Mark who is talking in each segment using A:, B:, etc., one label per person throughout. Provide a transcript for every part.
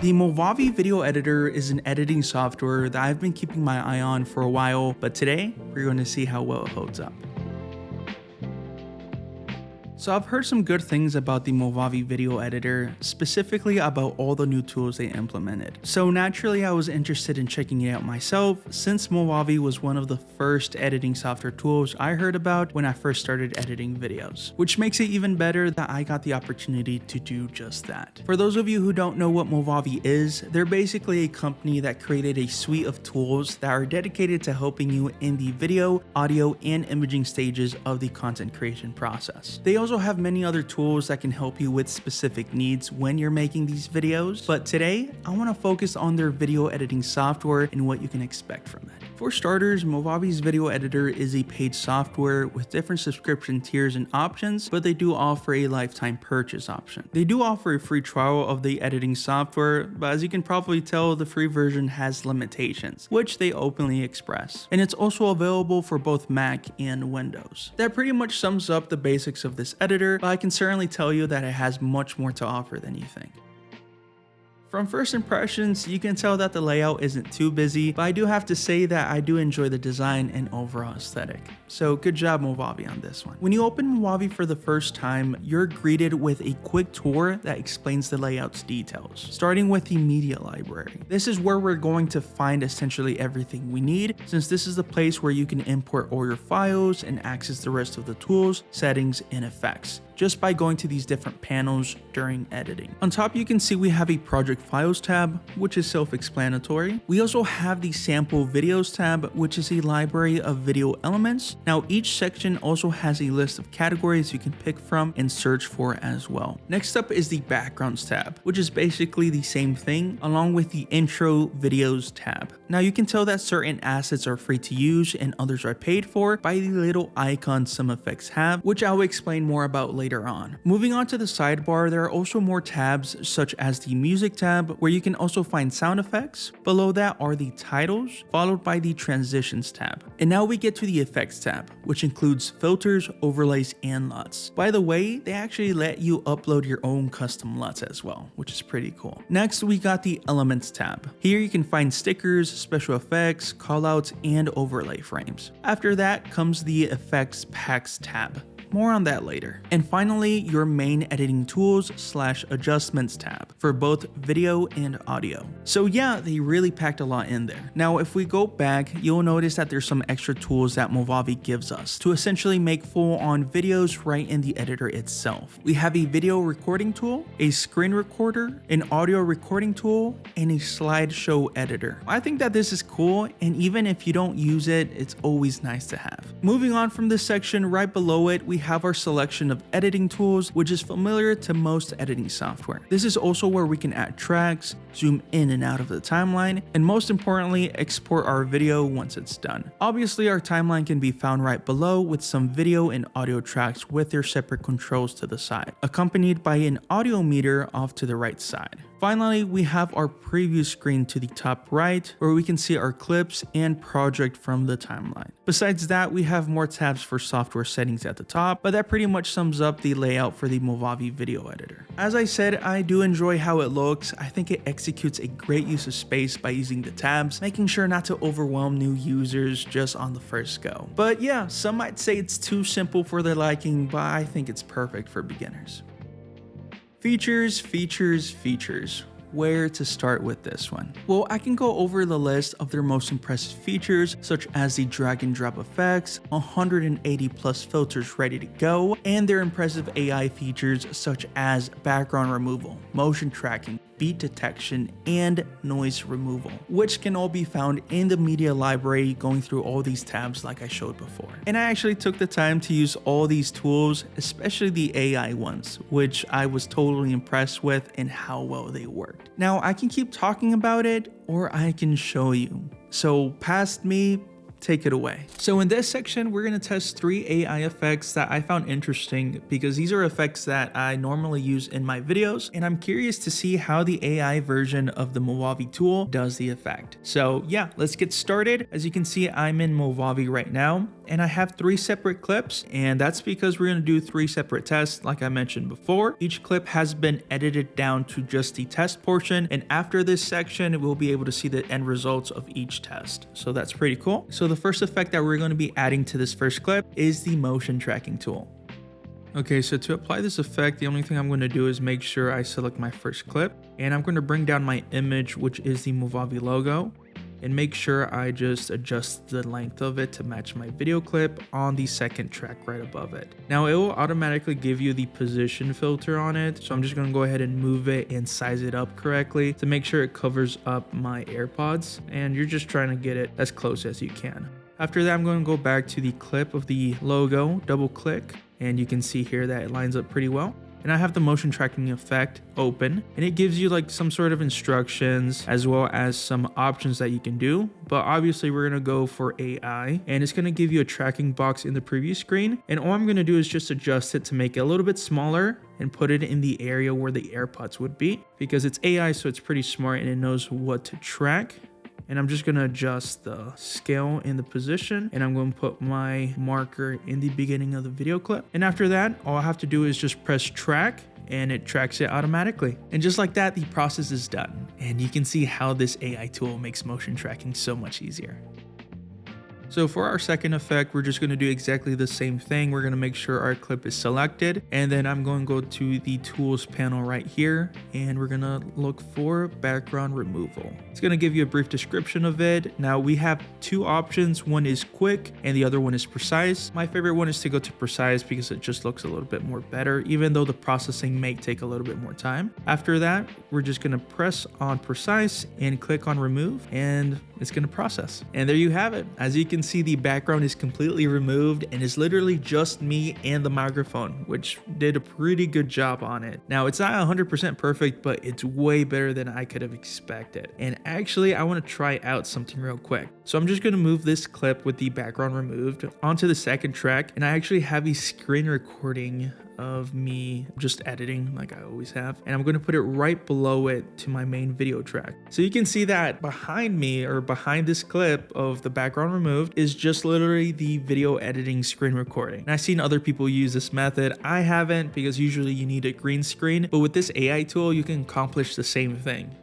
A: The Movavi Video Editor is an editing software that I've been keeping my eye on for a while, but today we're going to see how well it holds up. So I've heard some good things about the Movavi Video Editor, specifically about all the new tools they implemented. So naturally I was interested in checking it out myself, since Movavi was one of the first editing software tools I heard about when I first started editing videos, which makes it even better that I got the opportunity to do just that. For those of you who don't know what Movavi is, they're basically a company that created a suite of tools that are dedicated to helping you in the video, audio, and imaging stages of the content creation process. They also have many other tools that can help you with specific needs when you're making these videos, but today I want to focus on their video editing software and what you can expect from it. For starters, Movavi's Video Editor is a paid software with different subscription tiers and options, but they do offer a lifetime purchase option. They do offer a free trial of the editing software, but as you can probably tell, the free version has limitations, which they openly express. And it's also available for both Mac and Windows. That pretty much sums up the basics of this editor, but I can certainly tell you that it has much more to offer than you think. From first impressions, you can tell that the layout isn't too busy, but I do have to say that I do enjoy the design and overall aesthetic. So good job Movavi on this one. When you open Movavi for the first time, you're greeted with a quick tour that explains the layout's details, starting with the media library. This is where we're going to find essentially everything we need, since this is the place where you can import all your files and access the rest of the tools, settings, and effects, just by going to these different panels during editing. On top, you can see we have a project files tab, which is self-explanatory. We also have the sample videos tab, which is a library of video elements. Now each section also has a list of categories you can pick from and search for as well. Next up is the backgrounds tab, which is basically the same thing, along with the intro videos tab. Now you can tell that certain assets are free to use and others are paid for by the little icons some effects have, which I will explain more about later on. Moving on to the sidebar, there are also more tabs such as the music tab, where you can also find sound effects. Below that are the titles, followed by the transitions tab. And now we get to the effects tab, which includes filters, overlays, and LUTs. By the way, they actually let you upload your own custom LUTs as well, which is pretty cool. Next, we got the elements tab. Here you can find stickers, special effects, callouts, and overlay frames. After that comes the effects packs tab. More on that later. And finally, your main editing tools / adjustments tab for both video and audio. So yeah, they really packed a lot in there. Now, if we go back, you'll notice that there's some extra tools that Movavi gives us to essentially make full-on videos right in the editor itself. We have a video recording tool, a screen recorder, an audio recording tool, and a slideshow editor. I think that this is cool, and even if you don't use it, it's always nice to have. Moving on from this section, right below it, we have our selection of editing tools, which is familiar to most editing software. This is also where we can add tracks, zoom in and out of the timeline, and most importantly, export our video once it's done. Obviously, our timeline can be found right below with some video and audio tracks with their separate controls to the side, accompanied by an audio meter off to the right side. Finally, we have our preview screen to the top right, where we can see our clips and project from the timeline. Besides that, we have more tabs for software settings at the top, but that pretty much sums up the layout for the Movavi Video Editor. As I said, I do enjoy how it looks. I think it executes a great use of space by using the tabs, making sure not to overwhelm new users just on the first go. But yeah, some might say it's too simple for their liking, but I think it's perfect for beginners. Features, features, features. Where to start with this one? Well, I can go over the list of their most impressive features, such as the drag and drop effects, 180 plus filters ready to go, and their impressive AI features such as background removal, motion tracking, beat detection, and noise removal, which can all be found in the media library going through all these tabs like I showed before. And I actually took the time to use all these tools, especially the AI ones, which I was totally impressed with and how well they worked. Now I can keep talking about it or I can show you. So past me, take it away. So in this section, we're going to test 3 AI effects that I found interesting because these are effects that I normally use in my videos, and I'm curious to see how the AI version of the Movavi tool does the effect. So yeah, let's get started. As you can see, I'm in Movavi right now, and I have 3 separate clips, and that's because we're gonna do 3 separate tests like I mentioned before. Each clip has been edited down to just the test portion, and after this section, we'll be able to see the end results of each test. So that's pretty cool. So the first effect that we're gonna be adding to this first clip is the motion tracking tool. Okay, so to apply this effect, the only thing I'm going to do is make sure I select my first clip, and I'm going to bring down my image, which is the Movavi logo, and make sure I just adjust the length of it to match my video clip on the second track right above it. Now it will automatically give you the position filter on it, so I'm just going to go ahead and move it and size it up correctly to make sure it covers up my AirPods, and you're just trying to get it as close as you can. After that, I'm going to go back to the clip of the logo, double click, and you can see here that it lines up pretty well. And I have the motion tracking effect open, and it gives you like some sort of instructions as well as some options that you can do. But obviously we're gonna go for AI, and it's gonna give you a tracking box in the preview screen. And all I'm gonna do is just adjust it to make it a little bit smaller and put it in the area where the AirPods would be, because it's AI, so it's pretty smart and it knows what to track. And I'm just gonna adjust the scale and the position, and I'm gonna put my marker in the beginning of the video clip. And after that, all I have to do is just press track, and it tracks it automatically. And just like that, the process is done. And you can see how this AI tool makes motion tracking so much easier. So for our second effect, we're just going to do exactly the same thing. We're going to make sure our clip is selected, and then I'm going to go to the tools panel right here, and we're going to look for background removal. It's going to give you a brief description of it. Now we have 2 options. One is quick and the other one is precise. My favorite one is to go to precise because it just looks a little bit more better, even though the processing may take a little bit more time. After that, we're just going to press on precise and click on remove, and it's going to process. And there you have it. As you can see, the background is completely removed and it's literally just me and the microphone, which did a pretty good job on it. Now it's not 100% perfect, but it's way better than I could have expected. And actually, I want to try out something real quick. So I'm just going to move this clip with the background removed onto the second track, and I actually have a screen recording of me just editing like I always have, and I'm going to put it right below it to my main video track. So you can see that behind me, or behind this clip of the background removed, is just literally the video editing screen recording. And I've seen other people use this method. I haven't, because usually you need a green screen, but with this AI tool you can accomplish the same thing.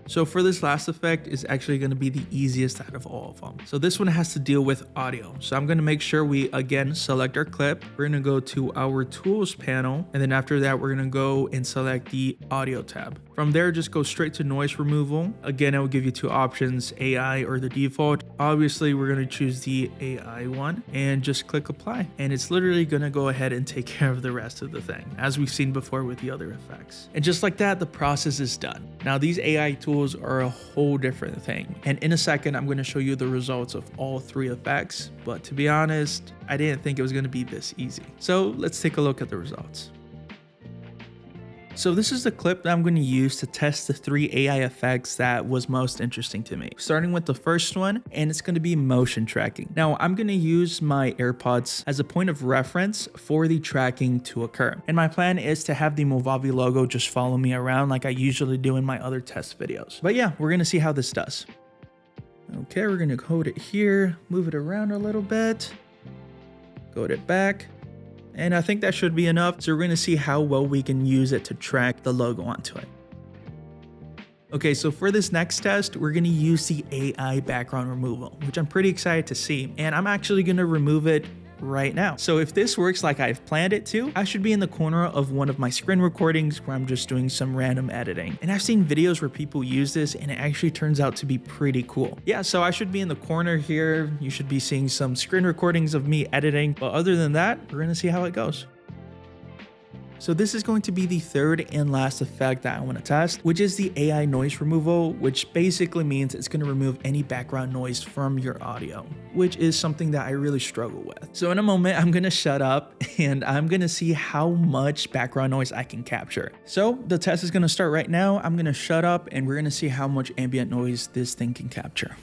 A: So for this last effect is actually going to be the easiest out of all of them. So this one has to deal with audio. So I'm going to make sure we again select our clip. We're going to go to our tools panel, and then after that we're going to go and select the audio tab. From there, just go straight to noise removal. Again, it will give you 2 options, AI or the default. Obviously we're going to choose the AI one and just click apply, and it's literally going to go ahead and take care of the rest of the thing, as we've seen before with the other effects. And just like that, the process is done. Now these AI tools are a whole different thing, and in a second I'm going to show you the results of all 3 effects, but to be honest, I didn't think it was going to be this easy. So let's take a look at the results. So this is the clip that I'm going to use to test the 3 AI effects that was most interesting to me. Starting with the first one, and it's going to be motion tracking. Now I'm going to use my AirPods as a point of reference for the tracking to occur. And my plan is to have the Movavi logo just follow me around like I usually do in my other test videos. But yeah, we're going to see how this does. Okay, we're going to hold it here, move it around a little bit, go it back. And I think that should be enough. So we're going to see how well we can use it to track the logo onto it. Okay, so for this next test, we're going to use the AI background removal, which I'm pretty excited to see. And I'm actually going to remove it right now. So if this works like I've planned it to, I should be in the corner of one of my screen recordings where I'm just doing some random editing. And I've seen videos where people use this and it actually turns out to be pretty cool. Yeah, so I should be in the corner here. You should be seeing some screen recordings of me editing. But other than that, we're going to see how it goes. So this is going to be the third and last effect that I want to test, which is the AI noise removal, which basically means it's going to remove any background noise from your audio, which is something that I really struggle with. So in a moment, I'm going to shut up and I'm going to see how much background noise I can capture. So the test is going to start right now. I'm going to shut up and we're going to see how much ambient noise this thing can capture.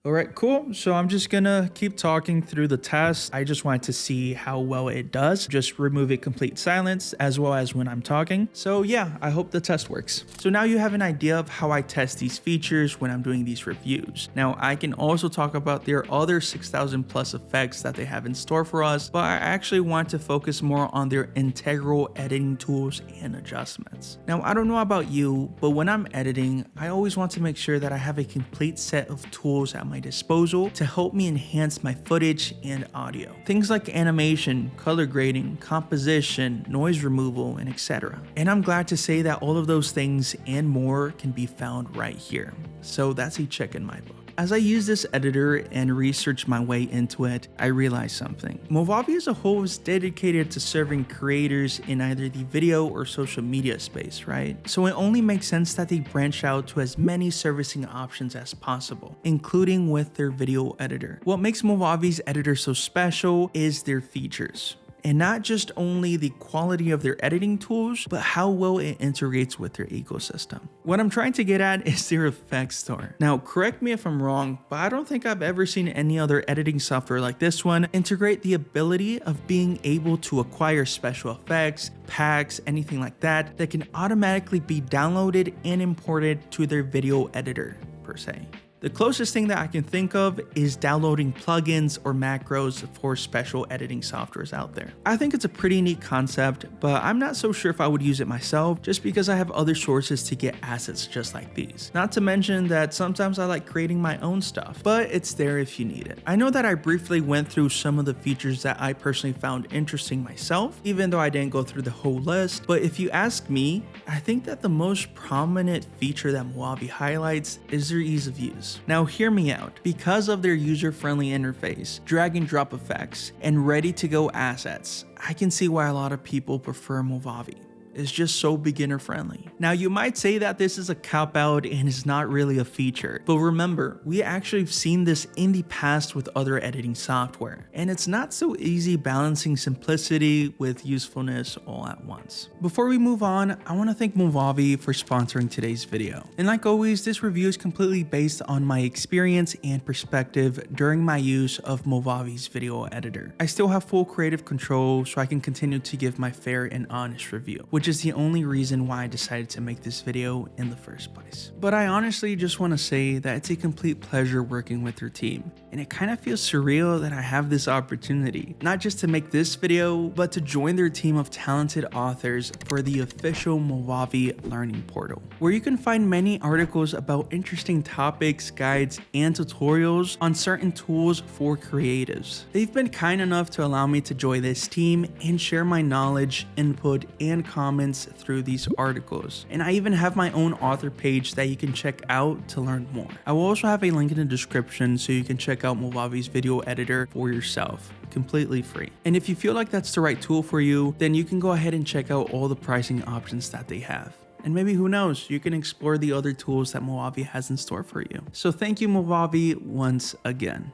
A: All right, cool. So I'm just gonna keep talking through the test. I just wanted to see how well it does. Just remove a complete silence as well as when I'm talking. So yeah, I hope the test works. So now you have an idea of how I test these features when I'm doing these reviews. Now I can also talk about their other 6,000 plus effects that they have in store for us, but I actually want to focus more on their integral editing tools and adjustments. Now I don't know about you, but when I'm editing, I always want to make sure that I have a complete set of tools at my disposal to help me enhance my footage and audio. Things like animation, color grading, composition, noise removal, and etc. And I'm glad to say that all of those things and more can be found right here. So that's a check in my book. As I use this editor and research my way into it, I realized something. Movavi as a whole is dedicated to serving creators in either the video or social media space, right? So it only makes sense that they branch out to as many servicing options as possible, including with their video editor. What makes Movavi's editor so special is their features. And not just only the quality of their editing tools, but how well it integrates with their ecosystem. What I'm trying to get at is their effects store. Now, correct me if I'm wrong, but I don't think I've ever seen any other editing software like this one integrate the ability of being able to acquire special effects, packs, anything like that can automatically be downloaded and imported to their video editor, per se. The closest thing that I can think of is downloading plugins or macros for special editing softwares out there. I think it's a pretty neat concept, but I'm not so sure if I would use it myself just because I have other sources to get assets just like these. Not to mention that sometimes I like creating my own stuff, but it's there if you need it. I know that I briefly went through some of the features that I personally found interesting myself, even though I didn't go through the whole list, but if you ask me, I think that the most prominent feature that Movavi highlights is their ease of use. Now hear me out. Because of their user-friendly interface, drag and drop effects, and ready-to-go assets, I can see why a lot of people prefer Movavi. It's just so beginner friendly. Now you might say that this is a cop out and is not really a feature, but remember, we actually have seen this in the past with other editing software, and it's not so easy balancing simplicity with usefulness all at once. Before we move on, I want to thank Movavi for sponsoring today's video. And like always, this review is completely based on my experience and perspective during my use of Movavi's video editor. I still have full creative control, so I can continue to give my fair and honest review, which is the only reason why I decided to make this video in the first place. But I honestly just want to say that it's a complete pleasure working with your team, and it kind of feels surreal that I have this opportunity, not just to make this video, but to join their team of talented authors for the official Movavi learning portal, where you can find many articles about interesting topics, guides, and tutorials on certain tools for creatives. They've been kind enough to allow me to join this team and share my knowledge, input, and comments through these articles. And I even have my own author page that you can check out to learn more. I will also have a link in the description so you can check out Movavi's video editor for yourself, completely free. And if you feel like that's the right tool for you, then you can go ahead and check out all the pricing options that they have. And maybe, who knows, you can explore the other tools that Movavi has in store for you. So thank you, Movavi, once again.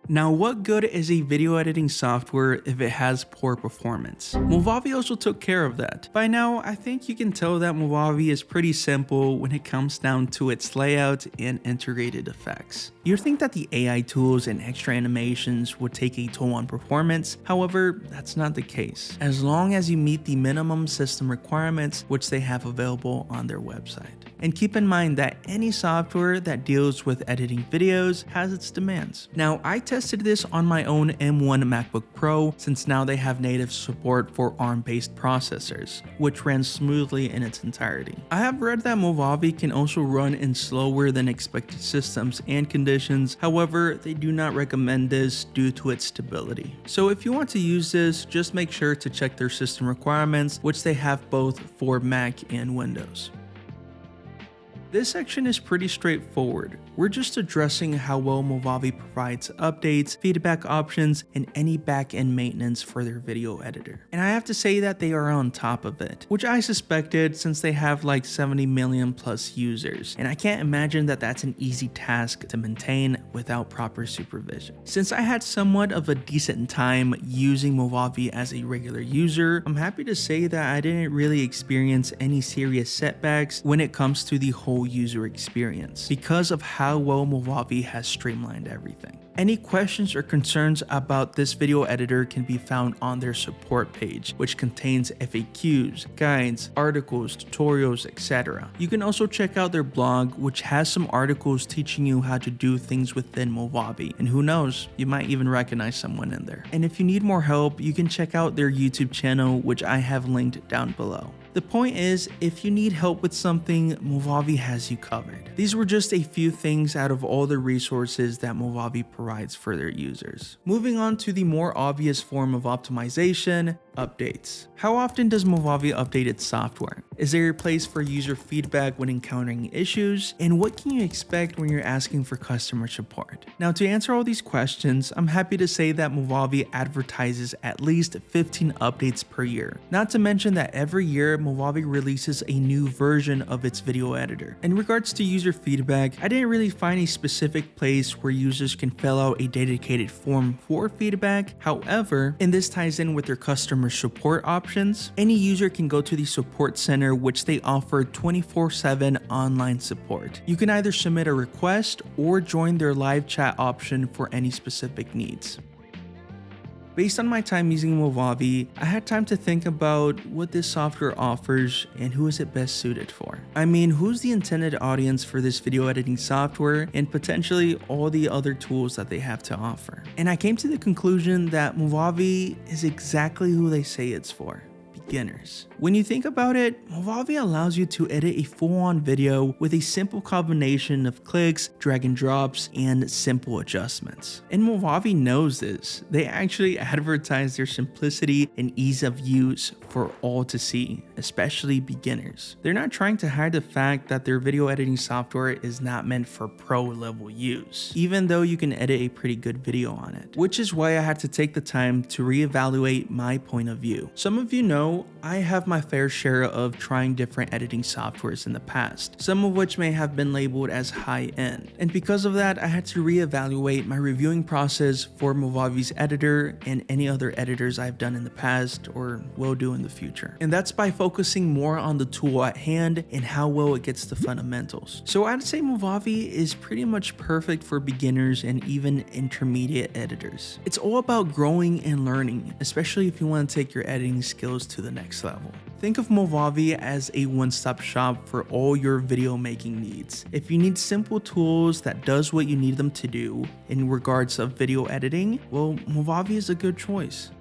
A: Now, what good is a video editing software if it has poor performance? Movavi also took care of that. By now, I think you can tell that Movavi is pretty simple when it comes down to its layout and integrated effects. You'd think that the AI tools and extra animations would take a toll on performance, however, that's not the case, as long as you meet the minimum system requirements which they have available on their website. And keep in mind that any software that deals with editing videos has its demands. Now, I tested this on my own M1 MacBook Pro, since now they have native support for ARM-based processors, which ran smoothly in its entirety. I have read that Movavi can also run in slower than expected systems and conditions, however, they do not recommend this due to its stability. So if you want to use this, just make sure to check their system requirements, which they have both for Mac and Windows. This section is pretty straightforward. We're just addressing how well Movavi provides updates, feedback options, and any back-end maintenance for their video editor. And I have to say that they are on top of it, which I suspected since they have like 70 million plus users. And I can't imagine that that's an easy task to maintain without proper supervision. Since I had somewhat of a decent time using Movavi as a regular user, I'm happy to say that I didn't really experience any serious setbacks when it comes to the whole whole user experience because of how well Movavi has streamlined everything. Any questions or concerns about this video editor can be found on their support page, which contains FAQs, guides, articles, tutorials, etc. You can also check out their blog, which has some articles teaching you how to do things within Movavi, and who knows, you might even recognize someone in there. And if you need more help, you can check out their YouTube channel, which I have linked down below. The point is, if you need help with something, Movavi has you covered. These were just a few things out of all the resources that Movavi provides for their users. Moving on to the more obvious form of optimization, updates. How often does Movavi update its software? Is there a place for user feedback when encountering issues? And what can you expect when you're asking for customer support? Now, to answer all these questions, I'm happy to say that Movavi advertises at least 15 updates per year. Not to mention that every year, Movavi releases a new version of its video editor. In regards to user feedback, I didn't really find a specific place where users can fill out a dedicated form for feedback. However, and this ties in with their customer support options, any user can go to the support center, which they offer 24/7 online support. You can either submit a request or join their live chat option for any specific needs. Based on my time using Movavi, I had time to think about what this software offers and who is it best suited for. I mean, who's the intended audience for this video editing software and potentially all the other tools that they have to offer. And I came to the conclusion that Movavi is exactly who they say it's for. Beginners. When you think about it, Movavi allows you to edit a full-on video with a simple combination of clicks, drag and drops, and simple adjustments. And Movavi knows this. They actually advertise their simplicity and ease of use for all to see, especially beginners. They're not trying to hide the fact that their video editing software is not meant for pro-level use, even though you can edit a pretty good video on it, which is why I had to take the time to reevaluate my point of view. Some of you know I have my fair share of trying different editing softwares in the past, some of which may have been labeled as high-end. And because of that, I had to reevaluate my reviewing process for Movavi's editor and any other editors I've done in the past or will do in the future. And that's by focusing more on the tool at hand and how well it gets the fundamentals. So I'd say Movavi is pretty much perfect for beginners and even intermediate editors. It's all about growing and learning, especially if you want to take your editing skills to the next level. Think of Movavi as a one-stop shop for all your video making needs. If you need simple tools that does what you need them to do in regards of video editing, well, Movavi is a good choice.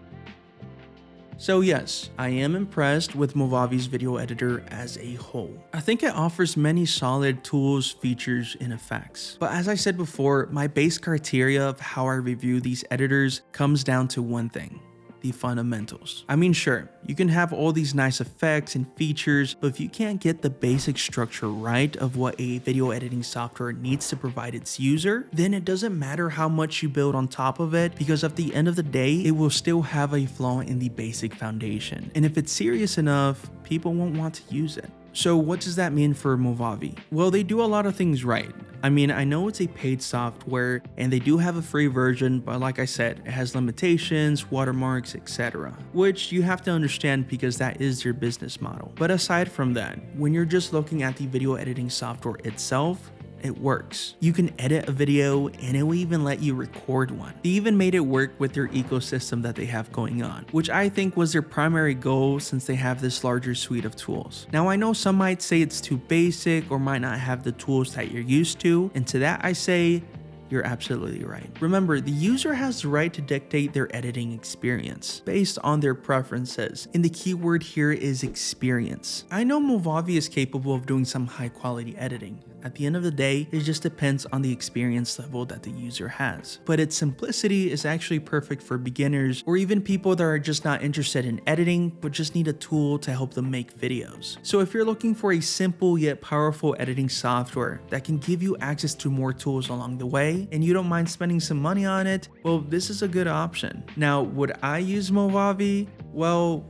A: So yes, I am impressed with Movavi's video editor as a whole. I think it offers many solid tools, features, and effects. But as I said before, my base criteria of how I review these editors comes down to one thing: the fundamentals. I mean, sure, you can have all these nice effects and features, but if you can't get the basic structure right of what a video editing software needs to provide its user, then it doesn't matter how much you build on top of it, because at the end of the day, it will still have a flaw in the basic foundation. And if it's serious enough, people won't want to use it. So what does that mean for Movavi? Well, they do a lot of things right. I mean, I know it's a paid software and they do have a free version, but like I said, it has limitations, watermarks, etc. Which you have to understand because that is your business model. But aside from that, when you're just looking at the video editing software itself, it works. You can edit a video and it will even let you record one. They even made it work with their ecosystem that they have going on, which I think was their primary goal since they have this larger suite of tools. Now, I know some might say it's too basic or might not have the tools that you're used to, and to that I say, you're absolutely right. Remember, the user has the right to dictate their editing experience based on their preferences, and the key word here is experience. I know Movavi is capable of doing some high quality editing. At the end of the day, it just depends on the experience level that the user has. But its simplicity is actually perfect for beginners or even people that are just not interested in editing but just need a tool to help them make videos. So if you're looking for a simple yet powerful editing software that can give you access to more tools along the way and you don't mind spending some money on it, well, this is a good option. Now, would I use Movavi? Well,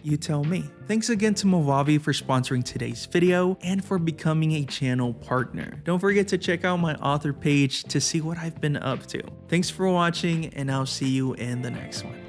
A: you tell me. Thanks again to Movavi for sponsoring today's video and for becoming a channel partner. Don't forget to check out my author page to see what I've been up to. Thanks for watching, and I'll see you in the next one.